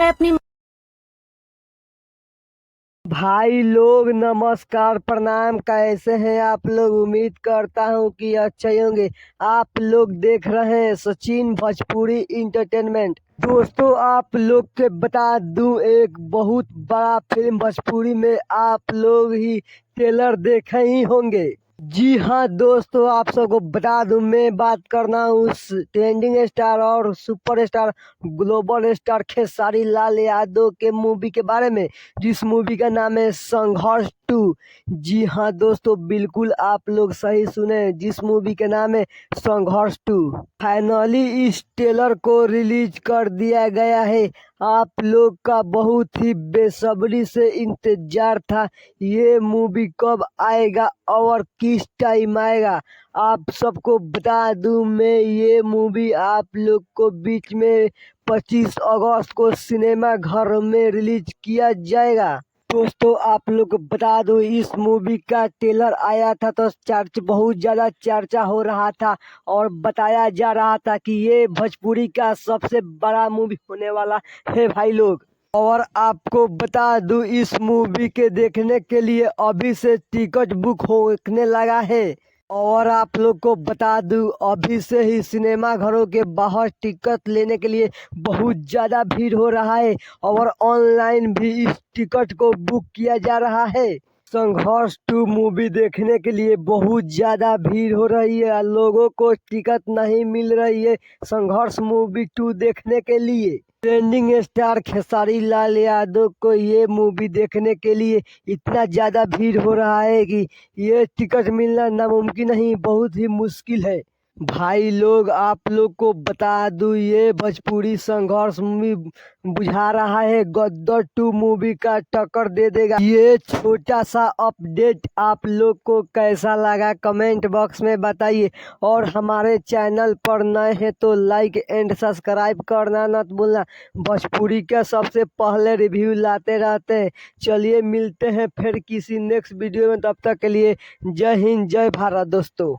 अपनी भाई लोग नमस्कार प्रणाम। कैसे हैं आप लोग? उम्मीद करता हूं कि अच्छे होंगे। आप लोग देख रहे हैं सचिन भोजपुरी इंटरटेनमेंट। दोस्तों, आप लोग के बता दूं, एक बहुत बड़ा फिल्म भोजपुरी में आप लोग ही ट्रेलर देखे ही होंगे। जी हाँ दोस्तों, आप सबको बता दूं, मैं बात करना हूँ उस ट्रेंडिंग स्टार और superstar global star Khesari Lal Yadav के मूवी के बारे में, जिस मूवी का नाम है संघर्ष 2। जी हाँ दोस्तों, बिल्कुल आप लोग सही सुने, जिस मूवी का नाम है संघर्ष 2 फाइनली इस ट्रेलर को रिलीज कर दिया गया है। आप लोग का बहुत ही बेसब्री से इंतजार था, ये मूवी कब आएगा और किस टाइम आएगा। आप सबको बता दूं, मैं ये मूवी आप लोग को बीच में 25 अगस्त को सिनेमा घर में रिलीज किया जाएगा। दोस्तों, आप लोग को बता दूं, इस मूवी का ट्रेलर आया था तो बहुत ज्यादा चर्चा हो रहा था और बताया जा रहा था कि ये भोजपुरी का सबसे बड़ा मूवी होने वाला है भाई लोग। और आपको बता दूं, इस मूवी के देखने के लिए अभी से टिकट बुक होने लगा है। और आप लोग को बता दूं, अभी से ही सिनेमा घरों के बाहर टिकट लेने के लिए बहुत ज़्यादा भीड़ हो रहा है और ऑनलाइन भी इस टिकट को बुक किया जा रहा है। संघर्ष 2 मूवी देखने के लिए बहुत ज़्यादा भीड़ हो रही है, लोगों को टिकट नहीं मिल रही है संघर्ष मूवी 2 देखने के लिए। ट्रेंडिंग स्टार खेसारी लाल यादव को ये मूवी देखने के लिए इतना ज्यादा भीड़ हो रहा है कि ये टिकट मिलना नामुमकिन नहीं, बहुत ही मुश्किल है। भाई लोग, आप लोग को बता दूं, ये भोजपुरी संघर्ष मूवी बुझा रहा है गद्दर 2 मूवी का टक्कर दे देगा। ये छोटा सा अपडेट आप लोग को कैसा लगा कमेंट बॉक्स में बताइए। और हमारे चैनल पर नए हैं तो लाइक एंड सब्सक्राइब करना मत भूलना। भोजपुरी के सबसे पहले रिव्यू लाते रहते हैं। चलिए मिलते हैं फिर किसी नेक्स्ट वीडियो में, तब तक के लिए जय हिंद जय भारत दोस्तों।